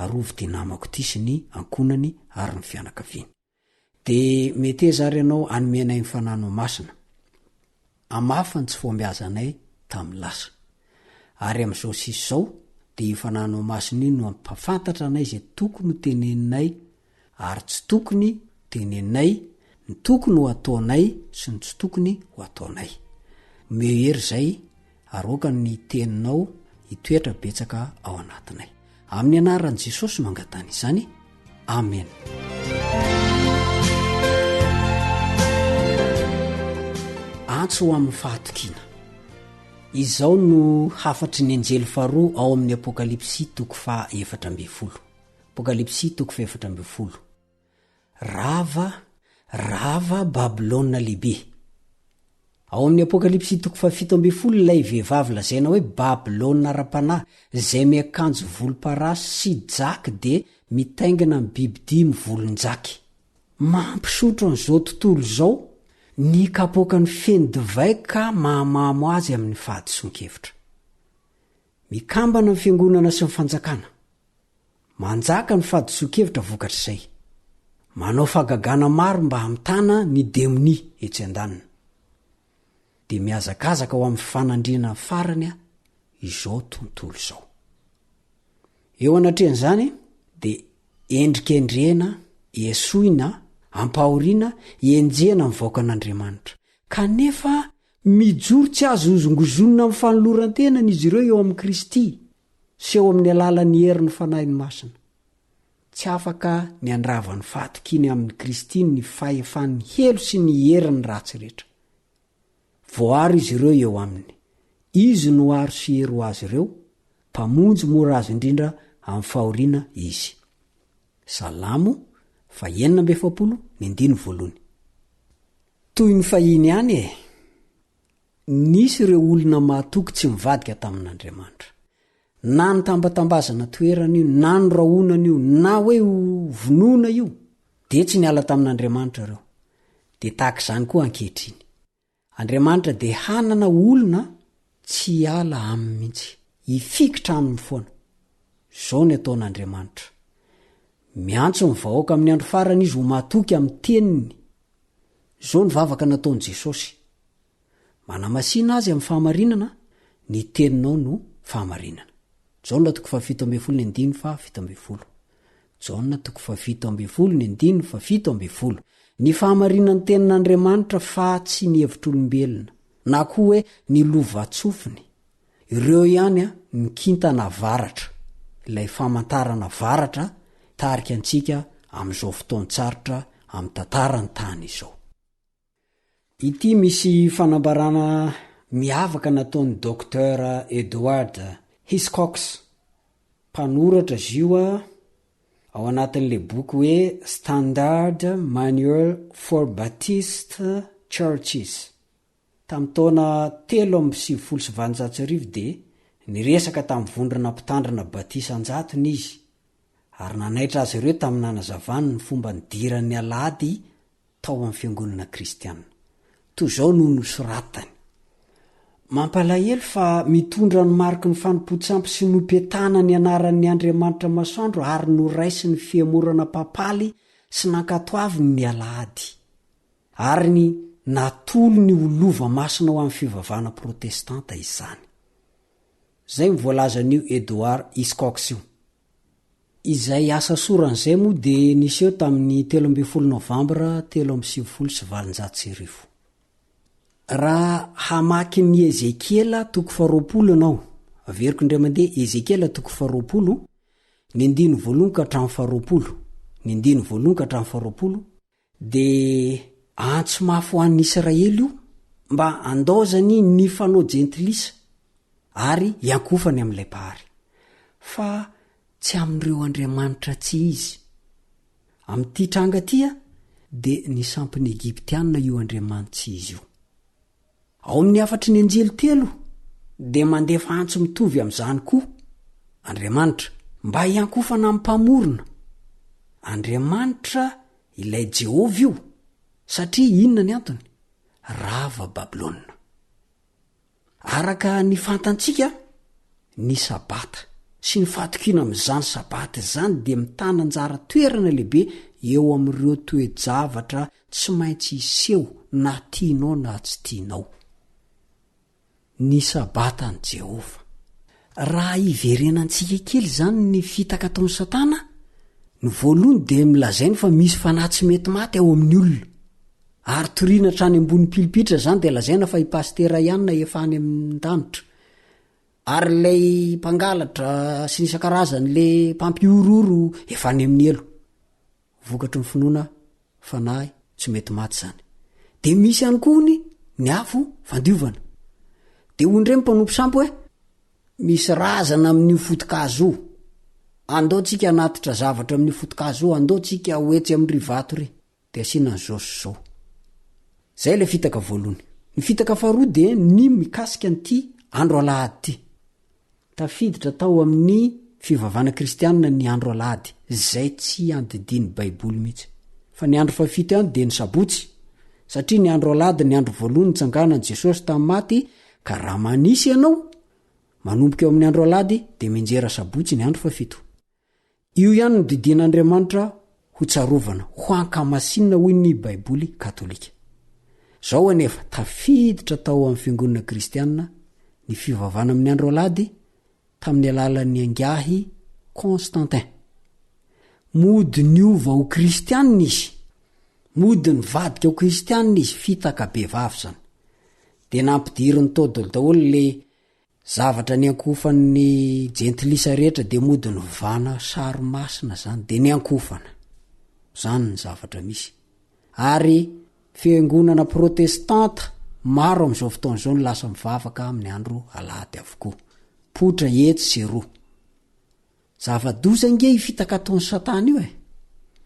[SPEAKER 11] arovy ty namako ity sy ny ankonany ary ny fianakaviany dia mety zary ianao anomenay ny fanano masina amafany tsy fombiazanay tamin'ny lasa ary amin'izao sisy izao dia ifanano masina iny no ampafantatra anay izay tokony ho teneninay ary tsy tokony teneninay ny tokony ho ataonay sy ny tsy tokony ho ataonay mehery zay aroka ny teninao hitoetra betsaka ao anatinay amin'ny anaran'i Jesosy mangatany izany amen antso ho amin'ny fahatokiana izao no hafatry ny anjely faharoa ao amin'ny apokalipsy 4:7 apokalipsy 4:7 rava Babilôna lehibe ao amin'ny apokalipsy 7:7 ilay vehivavy lazaina hoe Babilôna ra-panahy izay miakanjo volomparasy sy jaky dia mitaingina ny bibidimy volonjaky mampisotro an'izao tontolo izao ny kapoaka ny feny divay ka mahamamo azy amin'ny fahadison-kevitra mikambana ny fiangonana sy ny fanjakana manjaka ny fahadiso-kevitra vokatr'izay manao fagagana maro mba hamitana ny demoni etsy an-danina dia miazakazaka ho amin'ny fanandriana farany a izao tontolo izao. Eo anatrehan'izany dia endrikendrena esoina ampahoriana enjehana mivaoaka an'Andriamanitra kanefa mijoro tsy azo ozongozonina amin'ny fanoloran-tenany izy ireo eo amin'ny Kristy sy eo amin'ny alalan'ny herin'ny fanahiny masina. Tsy afaka ny andravany fahatokiny amin'ny Kristy ny fahefan'ny helo sy ny herin'ny ratsy rehetra. Voary izy ireo eo aminy, izy no aro sy hero azy ireo, mpamonjy mora azy indrindra amin'ny fahoriana izy. Salamo 4:7. Toy ny fahiny ihany nisy ireo olona mahatoky tsy mivadika tamin'Andriamanitra, na ny tambatambazana toerana io, na ny rahonana io, na hoe vonoana io, dia tsy niala tamin'Andriamanitra ireo. Dia tahaka izany koa ankehitriny, Andriamanitra dia hanana olona tsy ala aminy mihitsy, hifikitra aminy foana. Izao ny ataon'Andriamanitra, miantso ny vahoaka amin'ny andro farany izy ho mahatoky amin'ny teniny. Izao ny vavaka nataon'i Jesosy, manamasina azy amin'ny fahamarinana, ny teninao no fahamarinana. Jaona 7:7. Jaona 7:7. Ny fahamarinan'ny tenin'Andriamanitra fa tsy ny hevitr'olombelona, na koa hoe ny lova-tsofiny. Ireo ihany ny kintana varatra, ilay famantarana varatra tarika antsika amin'izao fotoan-tsarotra amin'ny tantarany tany izao. Ity misy fanambarana miavaka nataon'ny Dr. Edward Hiscox, mpanoratra izy io ao anatin'le boky hoe Standard Manual for Baptist Churches. Tamin'ny taona 3:790 dia niresaka tamin'ny vondrona mpitandrina batisan-jatony izy, ary nanaitra azy ireo tamin'ny nanazavany ny fomba nidiran'ny alahady tao amin'ny fiangonana kristianina. Toy izao no nosoratany: mampalahelo fa mitondra ny mariky ny fanompontsampy sy nopetana ny anaran'ny Andriamanitra masoandro ary noraisy ny fiamorana papaly sy nankatoaviny ny alahady, ary ny natolo ny olova masina ho amin'ny fivavahana protestanta izany. Zay mivoalazan'io Edward Hiscox io. Izay asa soran'izay moa dia niseho tamin'ny 13 Novambra 1790. Raha hamaky ny Ezekiela 20 ianao, averiko indray mandeha Ezekiela 20, ny 9:20, dia antso mafy ho an'ny Israely io mba andaozany ny fanao jentilisa ary iankofany amin'ilay pahary, fa tsy amin'ireo Andriamanitra tsy izy. Amin'ity tranga tia dia ny sampin'ny Egiptianina io Andriamanitra izy io. Ao amin'ny afatry ny anjely 3 dia mandefa antso mitovy amin'izany koa: Andriamanitra mba hiankofana amin'ny mpamorona. Andriamanitra ilay Jehovah io, satria inona ny antony? Rava Babilôna. Araka ny fantantsika, ny sabata sy ny fahatokina amin'izany sabata izany dia mitana anjara toerana lehibe eo amin'ireo toe-javatra tsy maintsy iseho na tianao na tsy tianao. Ny sabata ny Jehova. Raha iverenantsika kely izany ny fitaka ataon'ny Satana, ny voalohany dia milazainy fa misy fanahy tsy mety maty ao amin'ny olona, ary toriana trany ambony pilipitra izany dia lazaina fa ipastera ihany na efa any amin'ny danitra, ary ilay mpangalatra sy ny isan-karazan'ilay mpampiororo efa any amin'ny elo. Vokatry ny finoana fanahy tsy mety maty izany. Dia misy ihany koa ny afo fandiovana. Dia hoy indray mpanompo sampy hoe misy razana amin'ny fotokazo io, andao tsika anatitra zavatra amin'ny fotokazo io, andao tsika hoetsy amin'ny rivato ry, dia asiana n'izao sy izao. Zay ilay fitaka voalohany. Ny fitaka faharoa dia ny mikasika an'ity andro alahady ity. Tafiditra tao amin'ny fivavahana kristianina ny andro alahady, zay tsy andidiny Baiboly mihitsy. Fa ny andro fafito ihany dia ny sabotsy, satria ny andro alahady ny andro voalohany nitsanganan'i Jesosy tamin'ny maty, ka raha manisy ianao manomboka eo amin'ny andro alahady dia menjera sabotsy ny andro fafito. io ihany no didian'andriamanitra ho tsarovana ho ankamasinina hoy ny baiboly katolika. Zao anefa tafiditra tao amin'ny fiangonana kristianina ny fivavana amin'ny andro alady tamin'ny alalan'ny angahy Constantin. Mody ny ova ho kristianina izy, mody ny vadika ho kristianina izy, fitaka be vavy zany. De nampidiriny todolo daholo le zavatra ny ankofan'ny jentilisa rehetra de mody ny vana saromasina zany de ny ankofana. Zany ny zavatra misy. Ary fiangonana protestanta maro am'izao fotoana zao ny lasa mivavaka amin'ny andro alady avokoa. Potra etsy sy roa. Zava-doza nge ifitaka ataon'ny satana io e.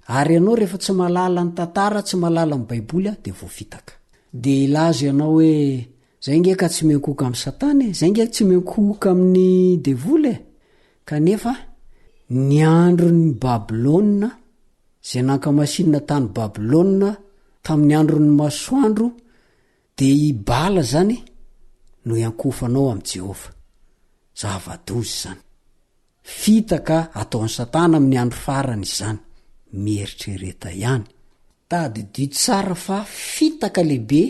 [SPEAKER 11] Ary ianao rehefa tsy malala ny tantara, tsy malala ny baiboly de voafitaka. De ilaza ianao hoe zay nge ka tsy miankoka amin'ny satana e, zay nge tsy miankoka amin'ny devoly e. Kanefa ny andro ny Babilôna, zay nankamasinina tany Babilôna tamin'ny andro ny masoandro, de ibala zany no iankofanao amin'ny Jehova. Zava-dozy zany. Fitaka ataon'ny satana amin'ny andro farany izany, mieritrereta ihany. Tadidio tsara fa fitaka lehibe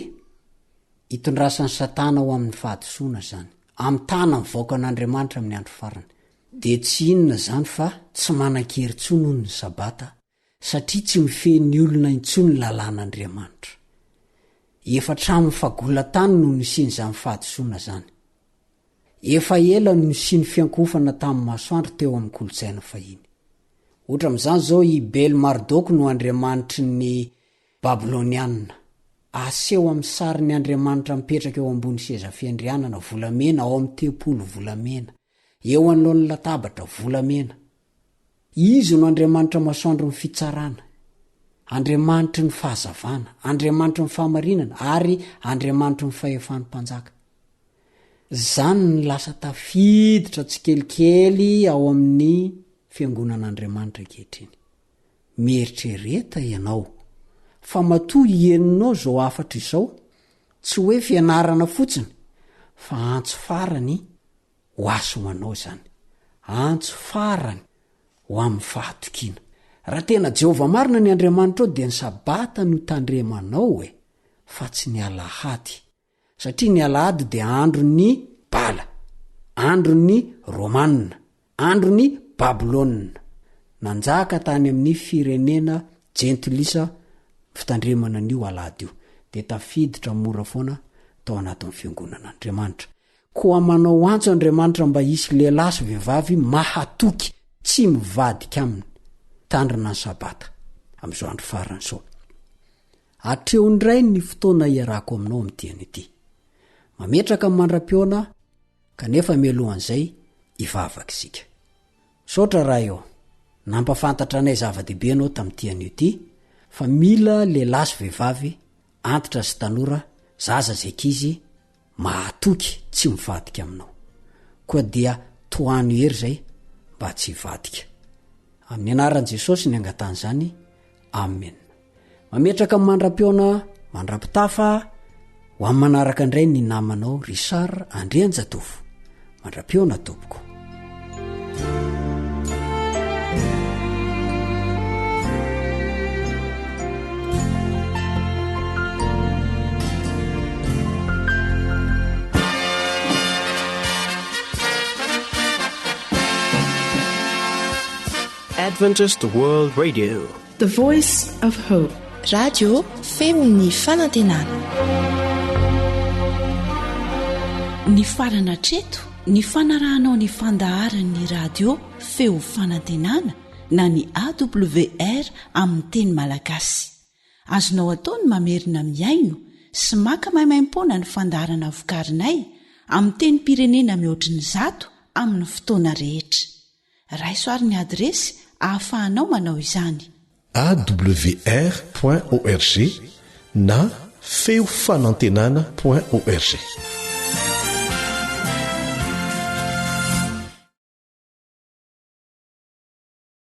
[SPEAKER 11] itondrasan'ny satana ho amin'ny fahadisoana zany, amin'ny tana mivoaka an'Andriamanitra amin'ny andro farany. De tsy inona zany fa tsy manan-kery-tsony noho ny sabata, satria tsy mifehy ny olona intsony ny lalàn'Andriamanitra. Efa tramo fagolatany no nisiny zany fahadisoana zany. Efa ela no nisiny fiankofana tamin'ny masoandro teo amin'ny kolotsaina fahiny. Ohatra amin'izany zao i Bel Mardok no andriamanitry ny Babilônianina. Aseho amin'ny sarin'ny Andriamanitra mipetraka eo ambony seza fiandrianana volamena ao amin'ny tempolo volamena, eo anoloan'ny latabatra volamena. Izy no Andriamanitra masoandro ny fitsarana, Andriamanitry ny fahazavana, Andriamanitry ny fahamarinana ary Andriamanitry ny fahefan'ny mpanjaka. Zany ny lasa tafiditra tsikelikely ao amin'ny fiangonan'Andriamanitra ankehitriny. Mieritrereta ianao fa matoa ieninao zao afatra izao, tsy hoe fianarana fotsiny, fa antso farany ho aso manao zany, antso farany ho amin'ny fahatokiana. Raha tena Jehova marina ny Andriamanitra ao, de ny sabata no tandremanao e, fa tsy ny alahady. Satria ny alahady de andro ny bala, andro ny romanina, andro ny Babilôna. Nanjaka tany amin'ny firenena jentilisa fitandremana an'io alahady io, de tafiditra mora foana tao anatin'ny fiangonan'Andriamanitra. Koa manao antso Andriamanitra mba hisy lehilahy sy vehivavy mahatoky, tsy mivadika aminy, tandrina ny sabata am'izao andro farany zao. Atreo ndray ny fotoana iarako aminao amin'ny diany ity. Mametraka amin'ny mandram-piona, kanefa mialohan'izay ivavaka isika. Saotra raha eo, nampafantatra anay zava-dehibe anao tamin'ny diany ity, fa mila lehilahy sy vehivavy, antitra sy tanora, zaza sy ankizy mahatoky tsy mivadika aminao. Koa dia toano hery zay mba tsy hivadika. Amin'ny anaran'i Jesosy ny angatany zany. Amen. Mametraka amin'ny mandram-piona mandram-pitafa ho amin'ny manaraka indray ny namanao Richard Andrianjatofo. Mandram-piona tompoko.
[SPEAKER 2] Adventist World Radio,
[SPEAKER 12] the voice of hope.
[SPEAKER 13] Radio feon'ny fanantenana.
[SPEAKER 4] Ny farana treto, ny fanarahanao ny fandaharan'ny radio feo fanantenana na ny AWR amin'ny teny malagasy. Azonao atao ny mamerina miaino sy maka maimaim-pona ny fandaharana vokarinay amin'ny teny pirenena mihoatriny 100 amin'ny fotoana rehetra. Raisoaryn'ny adresy ahafahanao manao izany.
[SPEAKER 2] awr.org na feofanantenana.org.